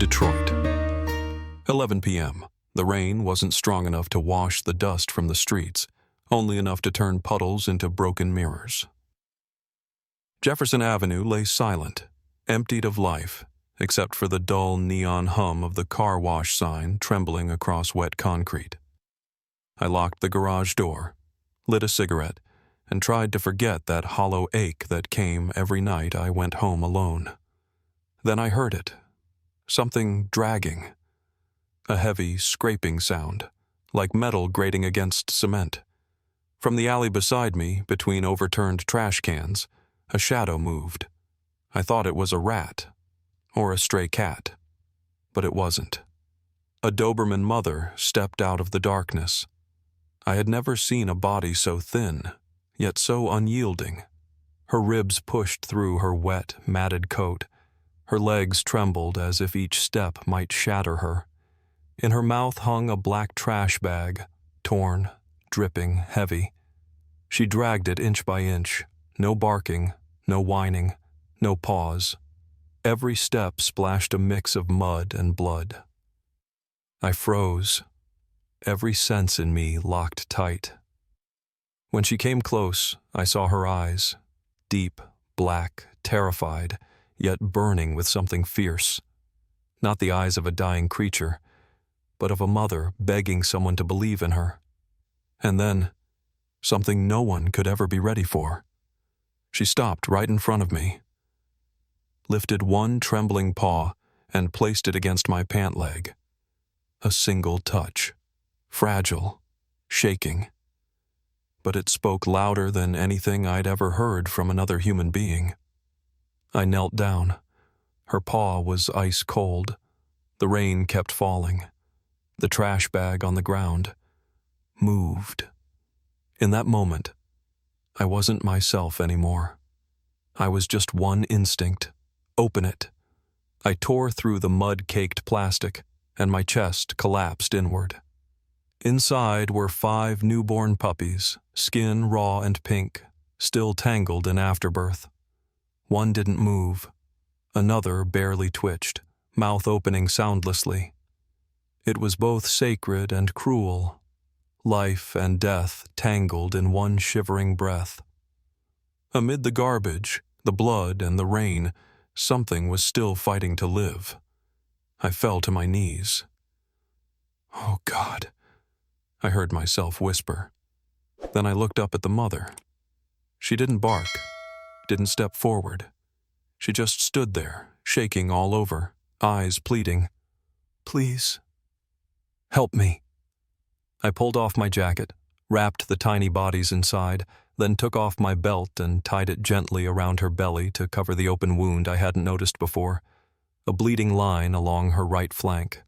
Detroit. 11 p.m. The rain wasn't strong enough to wash the dust from the streets, only enough to turn puddles into broken mirrors. Jefferson Avenue lay silent, emptied of life, except for the dull neon hum of the car wash sign trembling across wet concrete. I locked the garage door, lit a cigarette, and tried to forget that hollow ache that came every night I went home alone. Then I heard it. Something dragging. A heavy, scraping sound, like metal grating against cement. From the alley beside me, between overturned trash cans, a shadow moved. I thought it was a rat, or a stray cat, but it wasn't. A Doberman mother stepped out of the darkness. I had never seen a body so thin, yet so unyielding. Her ribs pushed through her wet, matted coat. Her legs trembled as if each step might shatter her. In her mouth hung a black trash bag, torn, dripping, heavy. She dragged it inch by inch, no barking, no whining, no pause. Every step splashed a mix of mud and blood. I froze. Every sense in me locked tight. When she came close, I saw her eyes, deep, black, terrified, yet burning with something fierce. Not the eyes of a dying creature, but of a mother begging someone to believe in her. And then, something no one could ever be ready for. She stopped right in front of me, lifted one trembling paw, and placed it against my pant leg. A single touch, fragile, shaking. But it spoke louder than anything I'd ever heard from another human being. I knelt down. Her paw was ice cold. The rain kept falling. The trash bag on the ground moved. In that moment, I wasn't myself anymore. I was just one instinct. Open it. I tore through the mud-caked plastic, and my chest collapsed inward. Inside were 5 newborn puppies, skin raw and pink, still tangled in afterbirth. One didn't move. Another barely twitched, mouth opening soundlessly. It was both sacred and cruel, life and death tangled in one shivering breath. Amid the garbage, the blood, and the rain, something was still fighting to live. I fell to my knees. "Oh, God," I heard myself whisper. Then I looked up at the mother. She didn't bark, didn't step forward. She just stood there, shaking all over, eyes pleading. "Please, help me." I pulled off my jacket, wrapped the tiny bodies inside, then took off my belt and tied it gently around her belly to cover the open wound I hadn't noticed before, a bleeding line along her right flank.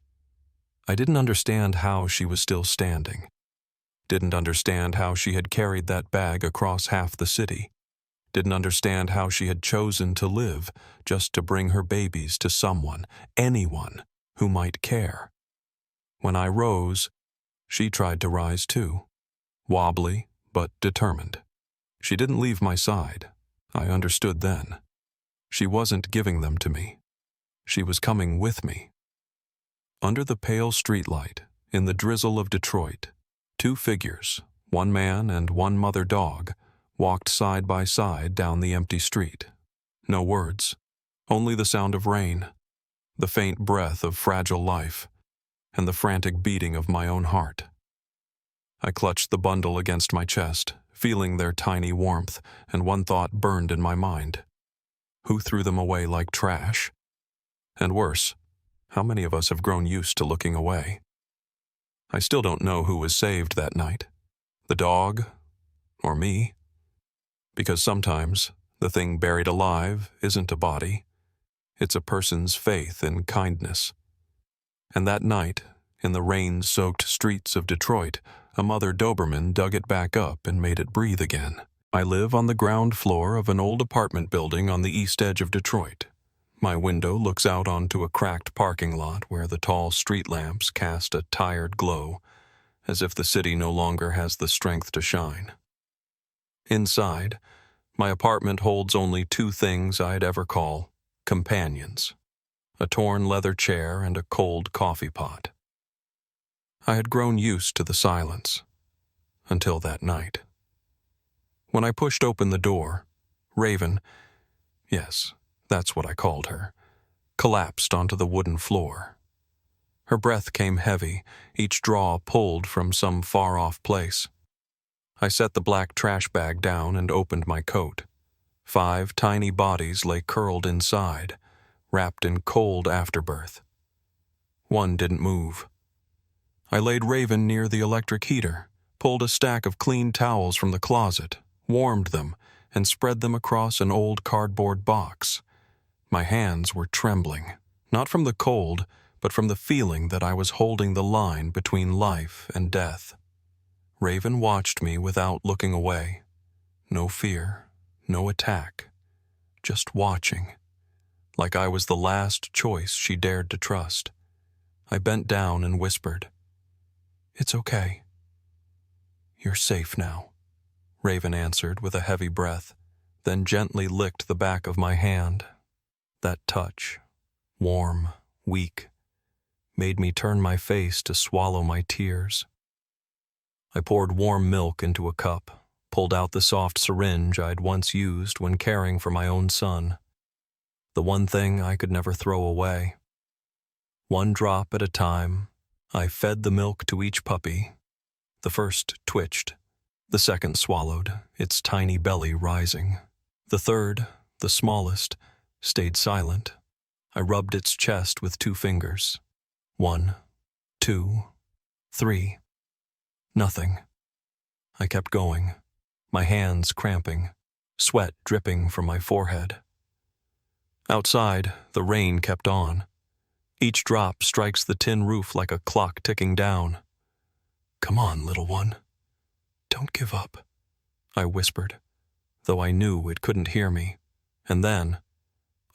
I didn't understand how she was still standing. Didn't understand how she had carried that bag across half the city. Didn't understand how she had chosen to live just to bring her babies to someone, anyone, who might care. When I rose, she tried to rise too, wobbly but determined. She didn't leave my side. I understood then. She wasn't giving them to me. She was coming with me. Under the pale streetlight, in the drizzle of Detroit, 2 figures, one man and one mother dog, walked side by side down the empty street. No words, only the sound of rain, the faint breath of fragile life, and the frantic beating of my own heart. I clutched the bundle against my chest, feeling their tiny warmth, and one thought burned in my mind. Who threw them away like trash? And worse, how many of us have grown used to looking away? I still don't know who was saved that night. The dog, or me? Because sometimes the thing buried alive isn't a body. It's a person's faith in kindness. And that night, in the rain-soaked streets of Detroit, a mother Doberman dug it back up and made it breathe again. I live on the ground floor of an old apartment building on the east edge of Detroit. My window looks out onto a cracked parking lot where the tall street lamps cast a tired glow, as if the city no longer has the strength to shine. Inside, my apartment holds only 2 things I'd ever call companions. a torn leather chair, and a cold coffee pot. I had grown used to the silence, until that night. When I pushed open the door, Raven, yes, that's what I called her, collapsed onto the wooden floor. Her breath came heavy, each draw pulled from some far-off place. I set the black trash bag down and opened my coat. 5 tiny bodies lay curled inside, wrapped in cold afterbirth. One didn't move. I laid Raven near the electric heater, pulled a stack of clean towels from the closet, warmed them, and spread them across an old cardboard box. My hands were trembling, not from the cold, but from the feeling that I was holding the line between life and death. Raven watched me without looking away. No fear, no attack, just watching, like I was the last choice she dared to trust. I bent down and whispered, "It's okay." "You're safe now," Raven answered with a heavy breath, then gently licked the back of my hand. That touch, warm, weak, made me turn my face to swallow my tears. I poured warm milk into a cup, pulled out the soft syringe I'd once used when caring for my own son. The one thing I could never throw away. One drop at a time, I fed the milk to each puppy. The first twitched. The second swallowed, its tiny belly rising. The third, the smallest, stayed silent. I rubbed its chest with 2 fingers. 1, 2, 3. Nothing. I kept going, my hands cramping, sweat dripping from my forehead. Outside, the rain kept on. Each drop strikes the tin roof like a clock ticking down. "Come on, little one. Don't give up," I whispered, though I knew it couldn't hear me. And then,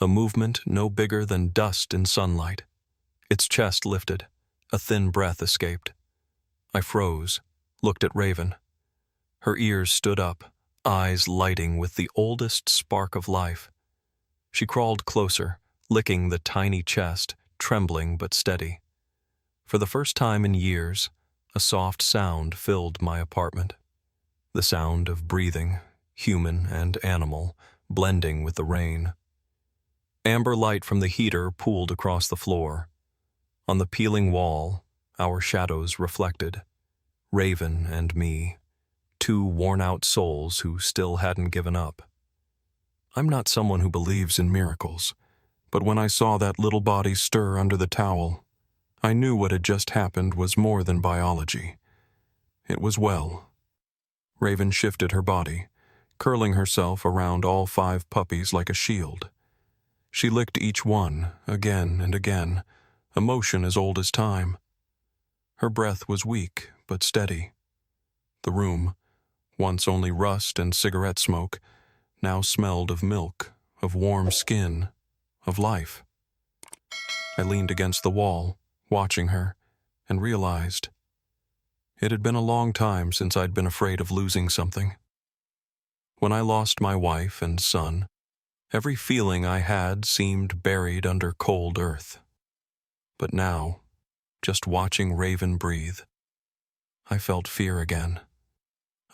a movement no bigger than dust in sunlight. Its chest lifted, a thin breath escaped. I froze, looked at Raven. Her ears stood up, eyes lighting with the oldest spark of life. She crawled closer, licking the tiny chest, trembling but steady. For the first time in years, a soft sound filled my apartment. The sound of breathing, human and animal, blending with the rain. Amber light from the heater pooled across the floor. On the peeling wall, our shadows reflected. Raven and me, 2 worn-out souls who still hadn't given up. I'm not someone who believes in miracles, but when I saw that little body stir under the towel, I knew what had just happened was more than biology. It was well. Raven shifted her body, curling herself around all 5 puppies like a shield. She licked each one, again and again, a motion as old as time. Her breath was weak, but steady. The room, once only rust and cigarette smoke, now smelled of milk, of warm skin, of life. I leaned against the wall, watching her, and realized it had been a long time since I'd been afraid of losing something. When I lost my wife and son, every feeling I had seemed buried under cold earth. But now, just watching Raven breathe, I felt fear again,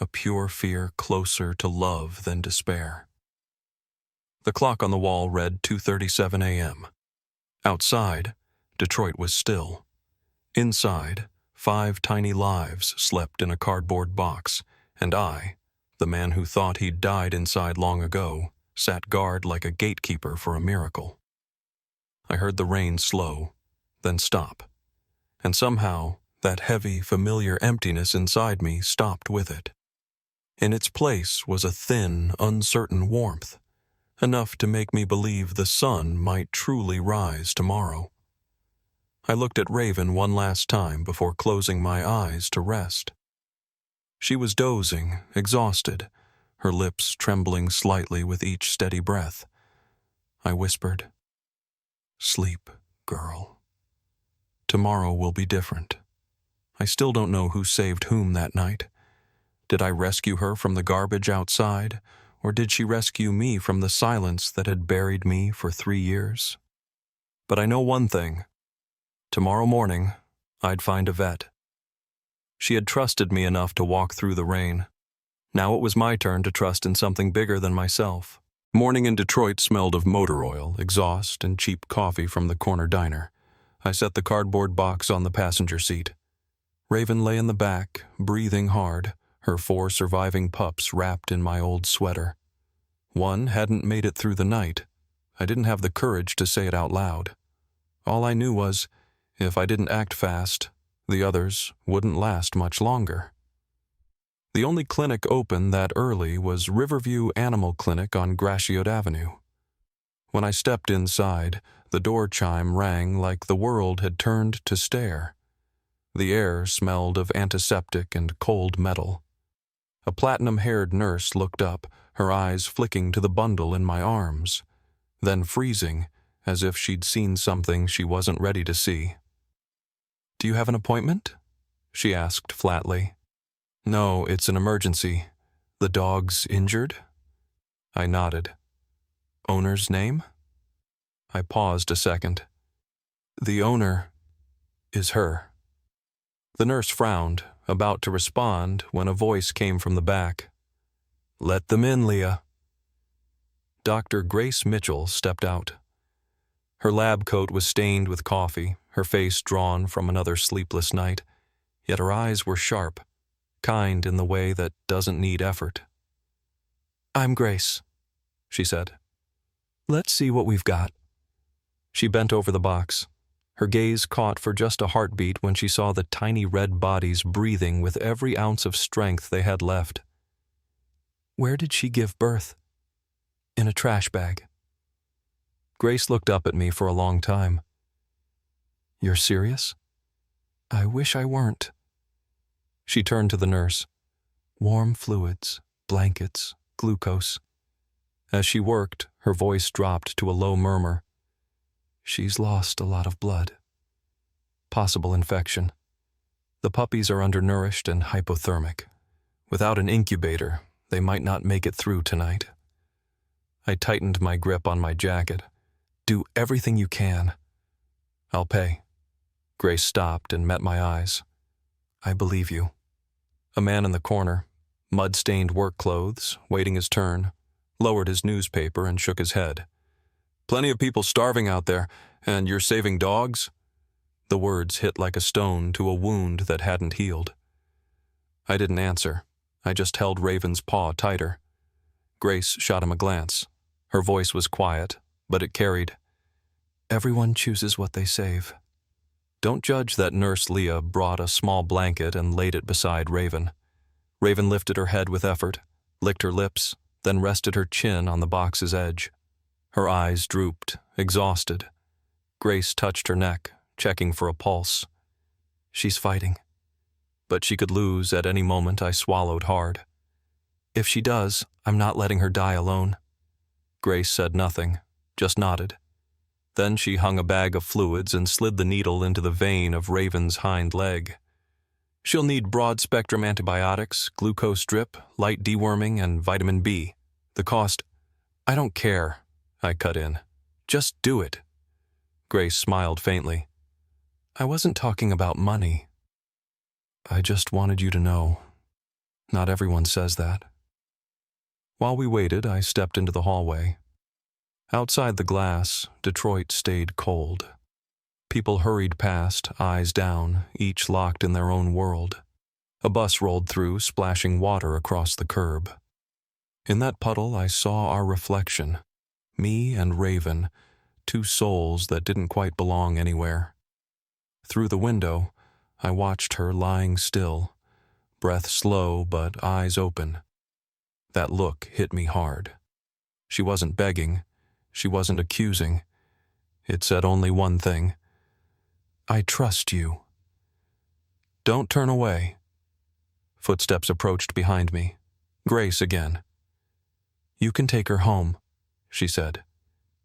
a pure fear closer to love than despair. The clock on the wall read 2:37 a.m. Outside, Detroit was still. Inside, 5 tiny lives slept in a cardboard box, and I, the man who thought he'd died inside long ago, sat guard like a gatekeeper for a miracle. I heard the rain slow, then stop, and somehow that heavy, familiar emptiness inside me stopped with it. In its place was a thin, uncertain warmth, enough to make me believe the sun might truly rise tomorrow. I looked at Raven one last time before closing my eyes to rest. She was dozing, exhausted, her lips trembling slightly with each steady breath. I whispered, "Sleep, girl. Tomorrow will be different." I still don't know who saved whom that night. Did I rescue her from the garbage outside, or did she rescue me from the silence that had buried me for 3 years? But I know one thing. Tomorrow morning, I'd find a vet. She had trusted me enough to walk through the rain. Now it was my turn to trust in something bigger than myself. Morning in Detroit smelled of motor oil, exhaust, and cheap coffee from the corner diner. I set the cardboard box on the passenger seat. Raven lay in the back, breathing hard, her 4 surviving pups wrapped in my old sweater. One hadn't made it through the night. I didn't have the courage to say it out loud. All I knew was, if I didn't act fast, the others wouldn't last much longer. The only clinic open that early was Riverview Animal Clinic on Gratiot Avenue. When I stepped inside, the door chime rang like the world had turned to stare. The air smelled of antiseptic and cold metal. A platinum-haired nurse looked up, her eyes flicking to the bundle in my arms, then freezing, as if she'd seen something she wasn't ready to see. "Do you have an appointment?" she asked flatly. "No, it's an emergency. The dog's injured?" I nodded. "Owner's name?" I paused a second. "The owner is her." The nurse frowned, about to respond, when a voice came from the back. "Let them in, Leah." Dr. Grace Mitchell stepped out. Her lab coat was stained with coffee, her face drawn from another sleepless night, yet her eyes were sharp, kind in the way that doesn't need effort. "I'm Grace," she said. "Let's see what we've got." She bent over the box. Her gaze caught for just a heartbeat when she saw the tiny red bodies breathing with every ounce of strength they had left. "Where did she give birth?" "In a trash bag." Grace looked up at me for a long time. "You're serious?" "I wish I weren't." She turned to the nurse. "Warm fluids, blankets, glucose." As she worked, her voice dropped to a low murmur. "She's lost a lot of blood. Possible infection. The puppies are undernourished and hypothermic. Without an incubator, they might not make it through tonight." I tightened my grip on my jacket. "Do everything you can." "I'll pay." Grace stopped and met my eyes. "I believe you." A man in the corner, mud-stained work clothes, waiting his turn, lowered his newspaper and shook his head. "Plenty of people starving out there, and you're saving dogs?" The words hit like a stone to a wound that hadn't healed. I didn't answer. I just held Raven's paw tighter. Grace shot him a glance. Her voice was quiet, but it carried. "Everyone chooses what they save." Don't judge that Nurse Leah brought a small blanket and laid it beside Raven. Raven lifted her head with effort, licked her lips, then rested her chin on the box's edge. Her eyes drooped, exhausted. Grace touched her neck, checking for a pulse. "She's fighting. But she could lose at any moment." I swallowed hard. "If she does, I'm not letting her die alone." Grace said nothing, just nodded. Then she hung a bag of fluids and slid the needle into the vein of Raven's hind leg. "She'll need broad-spectrum antibiotics, glucose drip, light deworming, and vitamin B. The cost—" "I don't care," I cut in. "Just do it." Grace smiled faintly. "I wasn't talking about money. I just wanted you to know. Not everyone says that." While we waited, I stepped into the hallway. Outside the glass, Detroit stayed cold. People hurried past, eyes down, each locked in their own world. A bus rolled through, splashing water across the curb. In that puddle, I saw our reflection. Me and Raven, 2 souls that didn't quite belong anywhere. Through the window, I watched her lying still, breath slow but eyes open. That look hit me hard. She wasn't begging. She wasn't accusing. It said only one thing. "I trust you." "Don't turn away." Footsteps approached behind me. Grace again. "You can take her home," she said.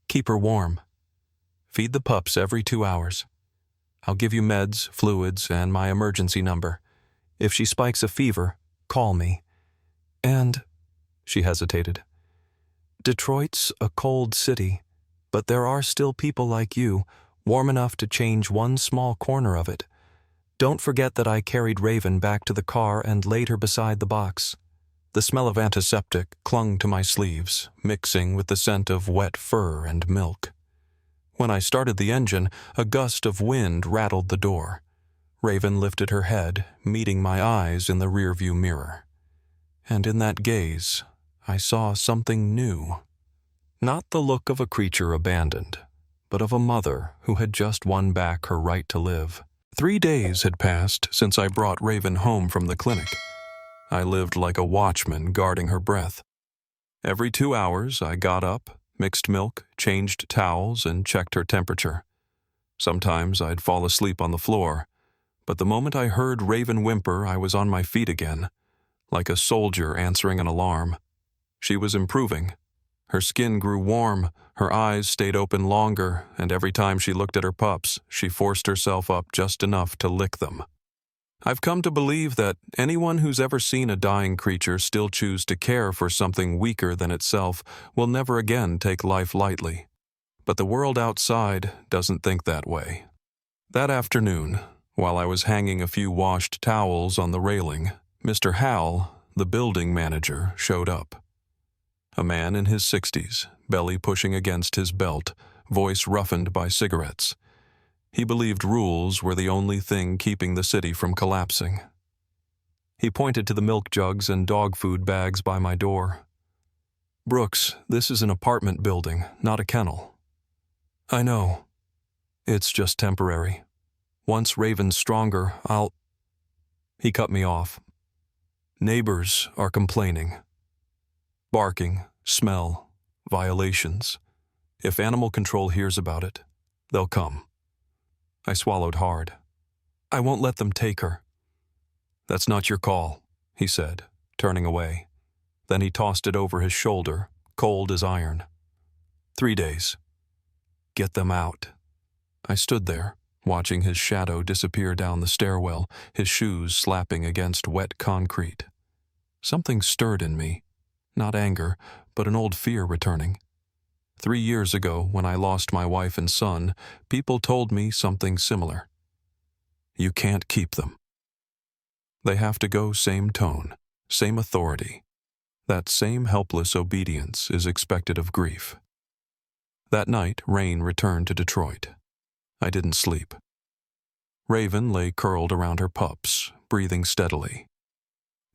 "Keep her warm. Feed the pups every 2 hours. I'll give you meds, fluids, and my emergency number. If she spikes a fever, call me. And," she hesitated, "Detroit's a cold city, but there are still people like you warm enough to change one small corner of it. Don't forget that I carried Raven back to the car and laid her beside the box. The smell of antiseptic clung to my sleeves, mixing with the scent of wet fur and milk. When I started the engine, a gust of wind rattled the door. Raven lifted her head, meeting my eyes in the rearview mirror. And in that gaze, I saw something new. Not the look of a creature abandoned, but of a mother who had just won back her right to live. 3 days had passed since I brought Raven home from the clinic. I lived like a watchman guarding her breath. Every 2 hours, I got up, mixed milk, changed towels, and checked her temperature. Sometimes I'd fall asleep on the floor, but the moment I heard Raven whimper, I was on my feet again, like a soldier answering an alarm. She was improving. Her skin grew warm, her eyes stayed open longer, and every time she looked at her pups, she forced herself up just enough to lick them. I've come to believe that anyone who's ever seen a dying creature still choose to care for something weaker than itself will never again take life lightly. But the world outside doesn't think that way. That afternoon, while I was hanging a few washed towels on the railing, Mr. Hal, the building manager, showed up. A man in his 60s, belly pushing against his belt, voice roughened by cigarettes. He believed rules were the only thing keeping the city from collapsing. He pointed to the milk jugs and dog food bags by my door. "Brooks, this is an apartment building, not a kennel." "I know. It's just temporary. Once Raven's stronger, I'll—" He cut me off. "Neighbors are complaining. Barking, smell, violations. If animal control hears about it, they'll come." I swallowed hard. "I won't let them take her." "That's not your call," he said, turning away. Then he tossed it over his shoulder, cold as iron. 3 days. Get them out." I stood there, watching his shadow disappear down the stairwell, his shoes slapping against wet concrete. Something stirred in me. Not anger, but an old fear returning. 3 years ago, when I lost my wife and son, people told me something similar. You can't keep them. They have to go same tone, same authority. That same helpless obedience is expected of grief. That night, Rain returned to Detroit. I didn't sleep. Raven lay curled around her pups, breathing steadily.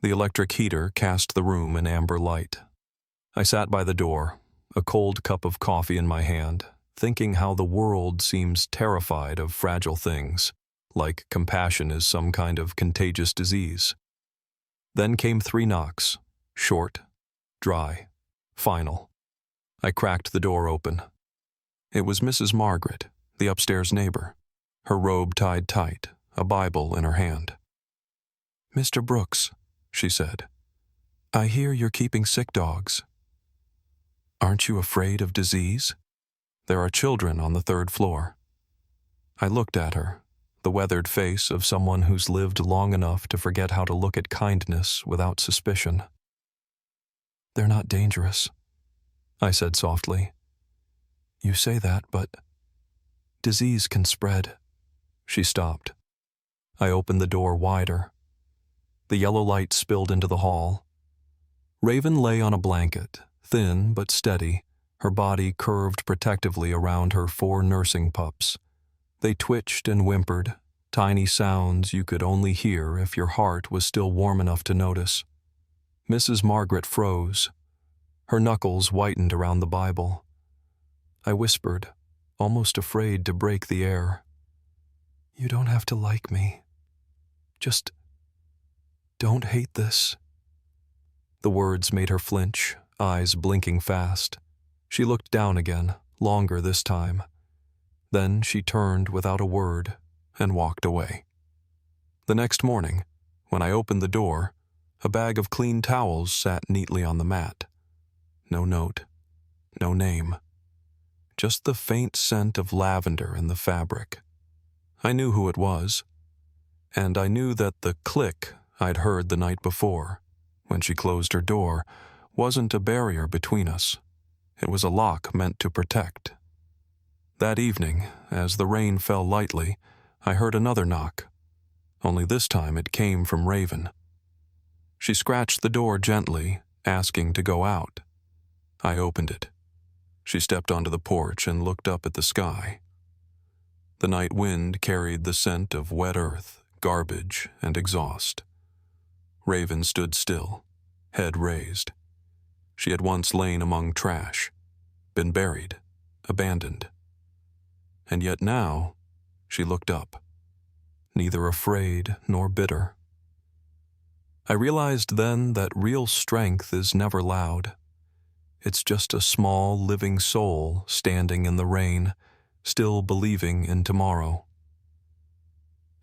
The electric heater cast the room in amber light. I sat by the door, a cold cup of coffee in my hand, thinking how the world seems terrified of fragile things, like compassion is some kind of contagious disease. Then came 3 knocks, short, dry, final. I cracked the door open. It was Mrs. Margaret, the upstairs neighbor, her robe tied tight, a Bible in her hand. "Mr. Brooks," she said, "I hear you're keeping sick dogs. Aren't you afraid of disease? There are children on the 3rd floor." I looked at her, the weathered face of someone who's lived long enough to forget how to look at kindness without suspicion. "They're not dangerous," I said softly. "You say that, but disease can spread." She stopped. I opened the door wider. The yellow light spilled into the hall. Raven lay on a blanket, thin but steady, her body curved protectively around her 4 nursing pups. They twitched and whimpered, tiny sounds you could only hear if your heart was still warm enough to notice. Mrs. Margaret froze. Her knuckles whitened around the Bible. I whispered, almost afraid to break the air. "You don't have to like me. Just don't hate this." The words made her flinch, eyes blinking fast. She looked down again, longer this time. Then she turned without a word and walked away. The next morning, when I opened the door, a bag of clean towels sat neatly on the mat. No note, no name. Just the faint scent of lavender in the fabric. I knew who it was, and I knew that the click I'd heard the night before, when she closed her door, wasn't a barrier between us. It was a lock meant to protect. That evening, as the rain fell lightly, I heard another knock. Only this time it came from Raven. She scratched the door gently, asking to go out. I opened it. She stepped onto the porch and looked up at the sky. The night wind carried the scent of wet earth, garbage, and exhaust. Raven stood still, head raised. She had once lain among trash, been buried, abandoned. And yet now, she looked up, neither afraid nor bitter. I realized then that real strength is never loud. It's just a small, living soul standing in the rain, still believing in tomorrow.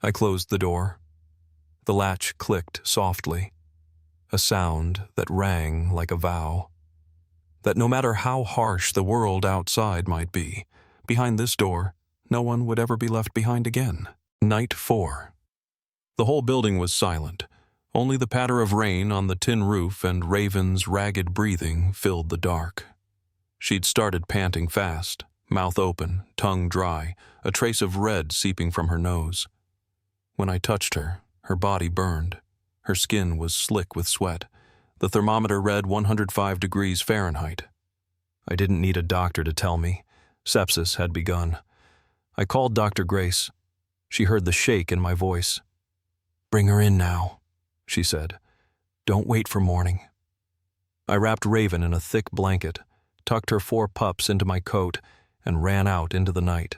I closed the door. The latch clicked softly, a sound that rang like a vow. That no matter how harsh the world outside might be, behind this door, no one would ever be left behind again. Night 4. The whole building was silent. Only the patter of rain on the tin roof and Raven's ragged breathing filled the dark. She'd started panting fast, mouth open, tongue dry, a trace of red seeping from her nose. When I touched her, her body burned. Her skin was slick with sweat. The thermometer read 105 degrees Fahrenheit. I didn't need a doctor to tell me. Sepsis had begun. I called Dr. Grace. She heard the shake in my voice. "Bring her in now," she said. "Don't wait for morning." I wrapped Raven in a thick blanket, tucked her 4 pups into my coat, and ran out into the night.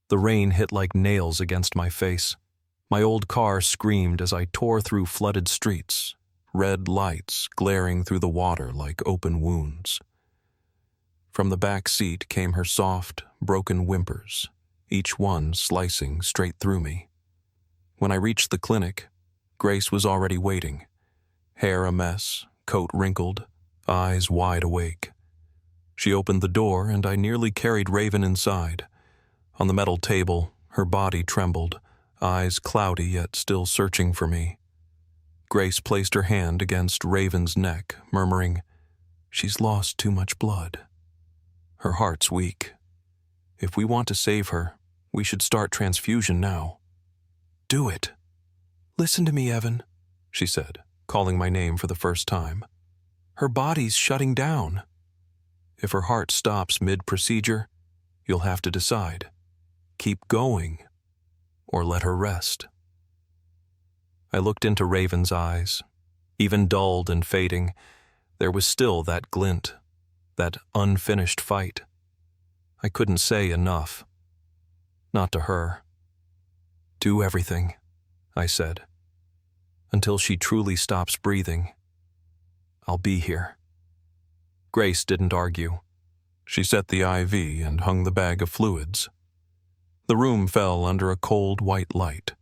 The rain hit like nails against my face. My old car screamed as I tore through flooded streets, red lights glaring through the water like open wounds. From the back seat came her soft, broken whimpers, each one slicing straight through me. When I reached the clinic, Grace was already waiting, hair a mess, coat wrinkled, eyes wide awake. She opened the door and I nearly carried Raven inside. On the metal table, her body trembled, eyes cloudy yet still searching for me. Grace placed her hand against Raven's neck, murmuring, "She's lost too much blood. Her heart's weak. If we want to save her, we should start transfusion now." "Do it. Listen to me, Evan," she said, calling my name for the first time. "Her body's shutting down. If her heart stops mid-procedure, you'll have to decide. Keep going, or let her rest." I looked into Raven's eyes. Even dulled and fading, there was still that glint, that unfinished fight. I couldn't say enough. Not to her. "Do everything," I said. "Until she truly stops breathing. I'll be here." Grace didn't argue. She set the IV and hung the bag of fluids. The room fell under a cold white light.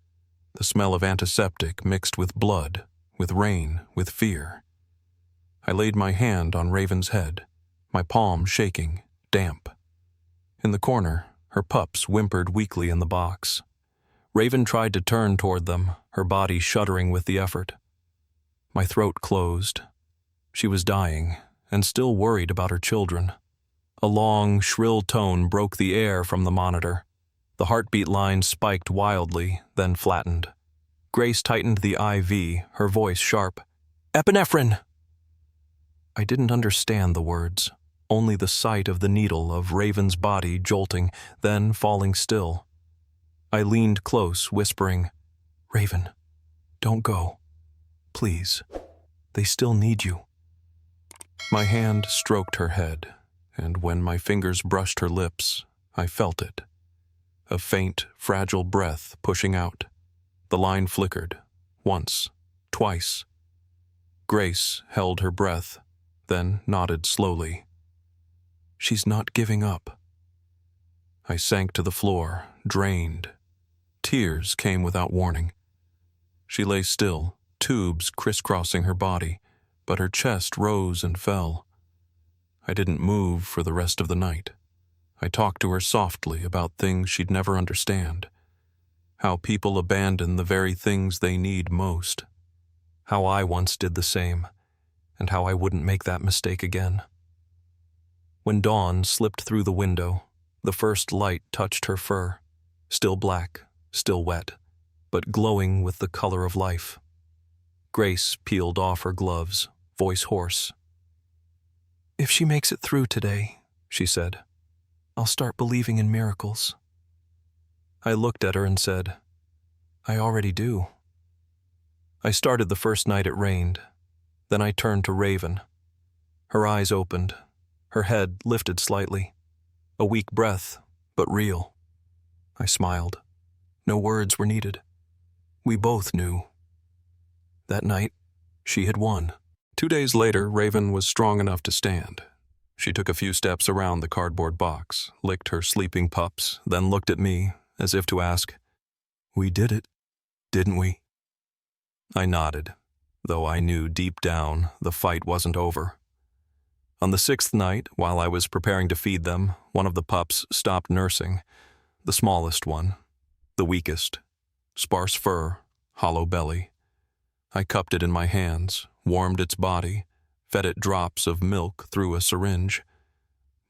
The smell of antiseptic mixed with blood, with rain, with fear. I laid my hand on Raven's head, my palm shaking, damp. In the corner, her pups whimpered weakly in the box. Raven tried to turn toward them, her body shuddering with the effort. My throat closed. She was dying, and still worried about her children. A long, shrill tone broke the air from the monitor. The heartbeat line spiked wildly, then flattened. Grace tightened the IV, her voice sharp. "Epinephrine!" I didn't understand the words, only the sight of the needle of Raven's body jolting, then falling still. I leaned close, whispering, "Raven, don't go. Please. They still need you." My hand stroked her head, and when my fingers brushed her lips, I felt it. A faint, fragile breath pushing out. The line flickered, once, twice. Grace held her breath, then nodded slowly. "She's not giving up." I sank to the floor, drained. Tears came without warning. She lay still, tubes crisscrossing her body, but her chest rose and fell. I didn't move for the rest of the night. I talked to her softly about things she'd never understand. How people abandon the very things they need most. How I once did the same, and how I wouldn't make that mistake again. When dawn slipped through the window, The first light touched her fur, still black, still wet, but glowing with the color of life. Grace peeled off her gloves, voice hoarse. "If she makes it through today," she said, "I'll start believing in miracles." I looked at her and said, "I already do." I started the first night it rained. Then I turned to Raven. Her eyes opened, her head lifted slightly. A weak breath, but real. I smiled. No words were needed. We both knew. That night, she had won. 2 days later, Raven was strong enough to stand. She took a few steps around the cardboard box, licked her sleeping pups, then looked at me, as if to ask, "We did it, didn't we?" I nodded, though I knew deep down the fight wasn't over. On the 6th night, while I was preparing to feed them, one of the pups stopped nursing, the smallest one, the weakest, sparse fur, hollow belly. I cupped it in my hands, warmed its body, fed it drops of milk through a syringe.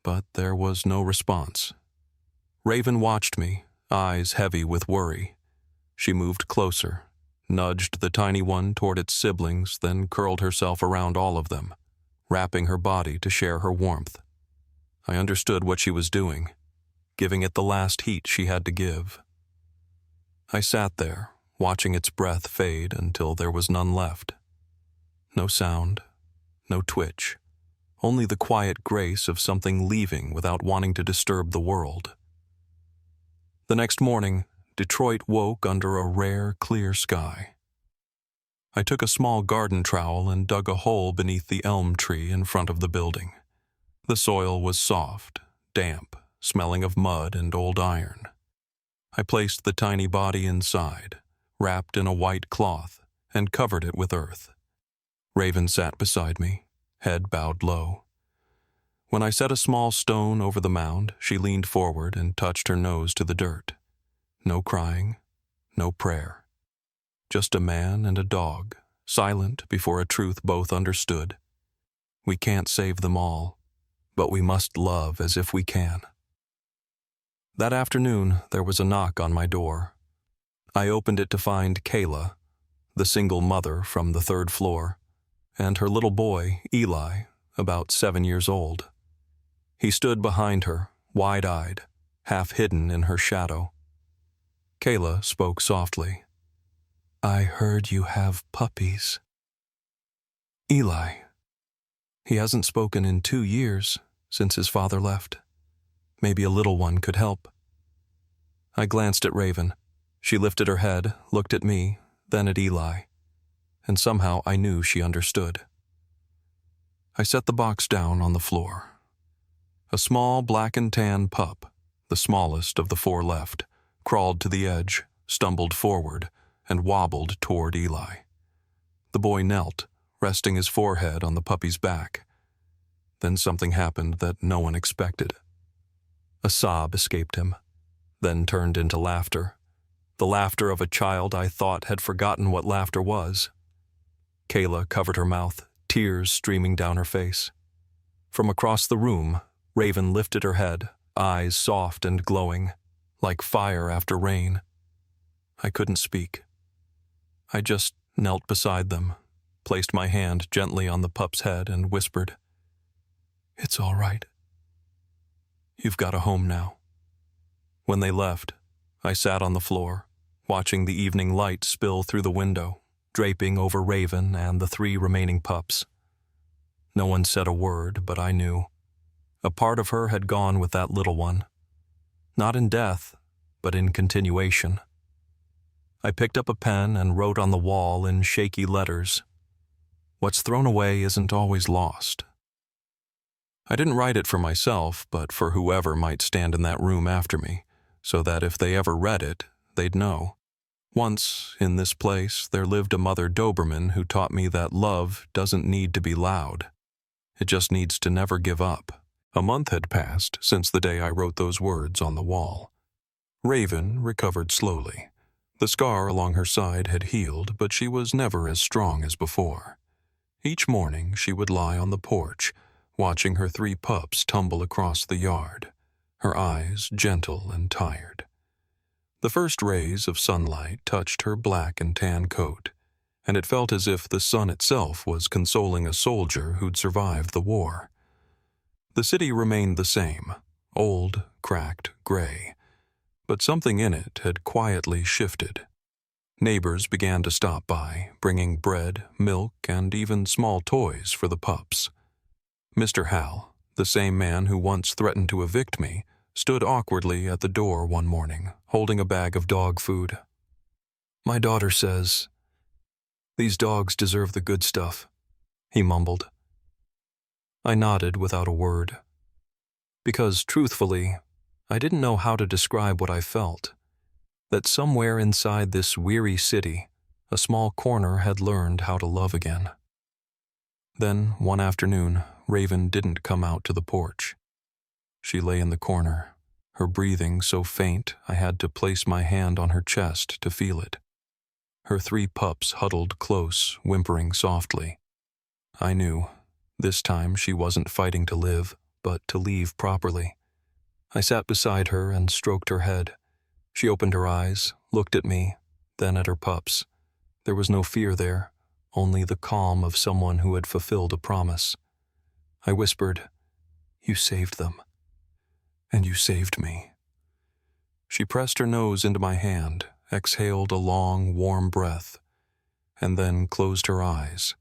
But there was no response. Raven watched me, eyes heavy with worry. She moved closer, nudged the tiny one toward its siblings, then curled herself around all of them, wrapping her body to share her warmth. I understood what she was doing, giving it the last heat she had to give. I sat there, watching its breath fade until there was none left. No sound, no twitch, only the quiet grace of something leaving without wanting to disturb the world. The next morning, Detroit woke under a rare, clear sky. I took a small garden trowel and dug a hole beneath the elm tree in front of the building. The soil was soft, damp, smelling of mud and old iron. I placed the tiny body inside, wrapped in a white cloth, and covered it with earth. Raven sat beside me, head bowed low. When I set a small stone over the mound, she leaned forward and touched her nose to the dirt. No crying, no prayer. Just a man and a dog, silent before a truth both understood. We can't save them all, but we must love as if we can. That afternoon, there was a knock on my door. I opened it to find Kayla, the single mother from the 3rd floor, and her little boy, Eli, about 7 years old. He stood behind her, wide-eyed, half hidden in her shadow. Kayla spoke softly. "I heard you have puppies." "Eli. He hasn't spoken in 2 years, since his father left. Maybe a little one could help." I glanced at Raven. She lifted her head, looked at me, then at Eli, and somehow I knew she understood. I set the box down on the floor. A small black and tan pup, the smallest of the 4 left, crawled to the edge, stumbled forward, and wobbled toward Eli. The boy knelt, resting his forehead on the puppy's back. Then something happened that no one expected. A sob escaped him, then turned into laughter. The laughter of a child I thought had forgotten what laughter was. Kayla covered her mouth, tears streaming down her face. From across the room, Raven lifted her head, eyes soft and glowing, like fire after rain. I couldn't speak. I just knelt beside them, placed my hand gently on the pup's head and whispered, "It's all right. You've got a home now." When they left, I sat on the floor, watching the evening light spill through the window, draping over Raven and the 3 remaining pups. No one said a word, but I knew. A part of her had gone with that little one. Not in death, but in continuation. I picked up a pen and wrote on the wall in shaky letters, "What's thrown away isn't always lost." I didn't write it for myself, but for whoever might stand in that room after me, so that if they ever read it, they'd know. Once, in this place, there lived a mother Doberman who taught me that love doesn't need to be loud. It just needs to never give up. A month had passed since the day I wrote those words on the wall. Raven recovered slowly. The scar along her side had healed, but she was never as strong as before. Each morning she would lie on the porch, watching her 3 pups tumble across the yard. her eyes gentle and tired. The first rays of sunlight touched her black and tan coat, and it felt as if the sun itself was consoling a soldier who'd survived the war. The city remained the same, old, cracked, gray, but something in it had quietly shifted. Neighbors began to stop by, bringing bread, milk, and even small toys for the pups. Mr. Hal, the same man who once threatened to evict me, stood awkwardly at the door one morning, holding a bag of dog food. "My daughter says, these dogs deserve the good stuff," he mumbled. I nodded without a word, because, truthfully, I didn't know how to describe what I felt, that somewhere inside this weary city, a small corner had learned how to love again. Then, one afternoon, Raven didn't come out to the porch. She lay in the corner, her breathing so faint I had to place my hand on her chest to feel it. Her 3 pups huddled close, whimpering softly. I knew, this time she wasn't fighting to live, but to leave properly. I sat beside her and stroked her head. She opened her eyes, looked at me, then at her pups. There was no fear there, only the calm of someone who had fulfilled a promise. I whispered, "You saved them. And you saved me." She pressed her nose into my hand, exhaled a long, warm breath, and then closed her eyes.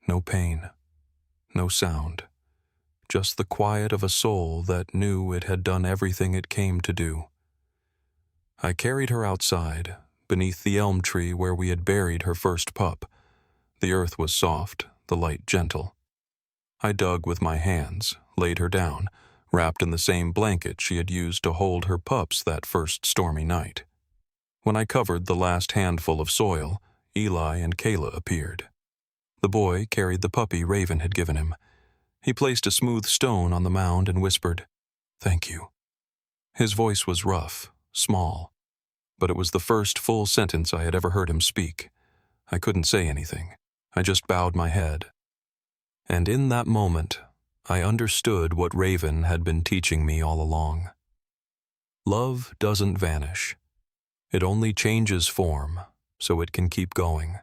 No pain, no sound, just the quiet of a soul that knew it had done everything it came to do. I carried her outside, beneath the elm tree where we had buried her first pup. The earth was soft, the light gentle. I dug with my hands, laid her down, wrapped in the same blanket she had used to hold her pups that first stormy night. When I covered the last handful of soil, Eli and Kayla appeared. The boy carried the puppy Raven had given him. He placed a smooth stone on the mound and whispered, "Thank you." His voice was rough, small, but it was the first full sentence I had ever heard him speak. I couldn't say anything. I just bowed my head. And in that moment, I understood what Raven had been teaching me all along. Love doesn't vanish. It only changes form, so it can keep going.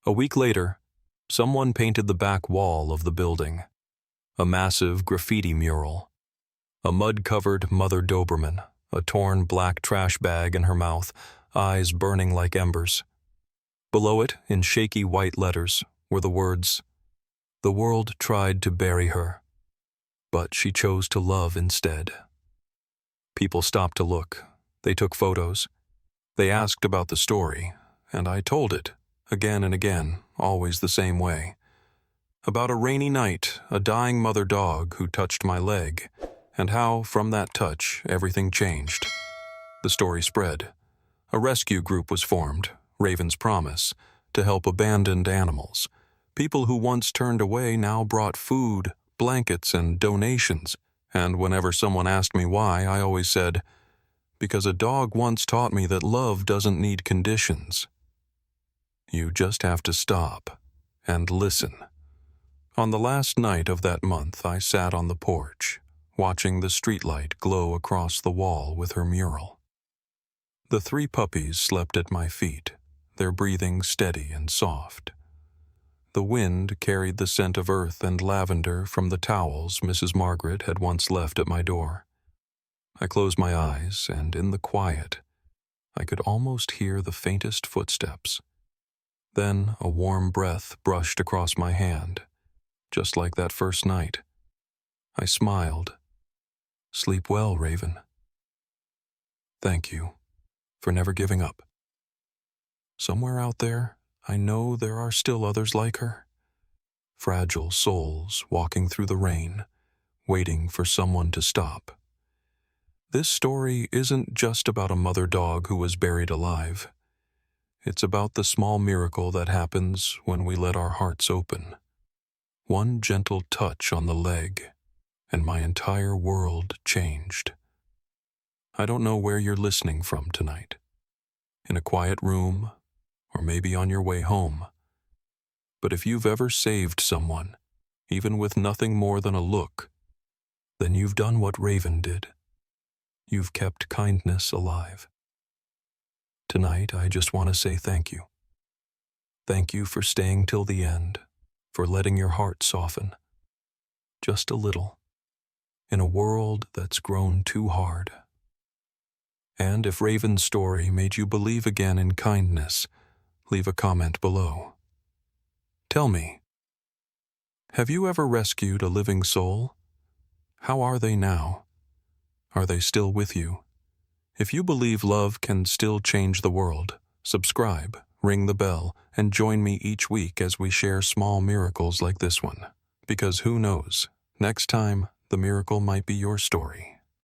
A week later, someone painted the back wall of the building. A massive graffiti mural. A mud-covered Mother Doberman, a torn black trash bag in her mouth, eyes burning like embers. Below it, in shaky white letters, were the words, "The world tried to bury her, but she chose to love instead." People stopped to look. They took photos. They asked about the story, and I told it, again and again, always the same way. About a rainy night, a dying mother dog who touched my leg, and how, from that touch, everything changed. The story spread. A rescue group was formed, Raven's Promise, to help abandoned animals. People who once turned away now brought food, blankets, and donations, and whenever someone asked me why, I always said, "Because a dog once taught me that love doesn't need conditions. You just have to stop and listen." On the last night of that month, I sat on the porch, watching the streetlight glow across the wall with her mural. The 3 puppies slept at my feet, their breathing steady and soft. The wind carried the scent of earth and lavender from the towels Mrs. Margaret had once left at my door. I closed my eyes, and in the quiet, I could almost hear the faintest footsteps. Then a warm breath brushed across my hand, just like that first night. I smiled. "Sleep well, Raven. Thank you for never giving up. Somewhere out there, I know there are still others like her. Fragile souls walking through the rain, waiting for someone to stop. This story isn't just about a mother dog who was buried alive. It's about the small miracle that happens when we let our hearts open. One gentle touch on the leg, and my entire world changed. I don't know where you're listening from tonight. In a quiet room, or maybe on your way home. But if you've ever saved someone, even with nothing more than a look, then you've done what Raven did. You've kept kindness alive. Tonight, I just want to say thank you. Thank you for staying till the end, for letting your heart soften. Just a little, in a world that's grown too hard. And if Raven's story made you believe again in kindness, leave a comment below. Tell me, have you ever rescued a living soul? How are they now? Are they still with you? If you believe love can still change the world, subscribe, ring the bell, and join me each week as we share small miracles like this one. Because who knows, next time, the miracle might be your story.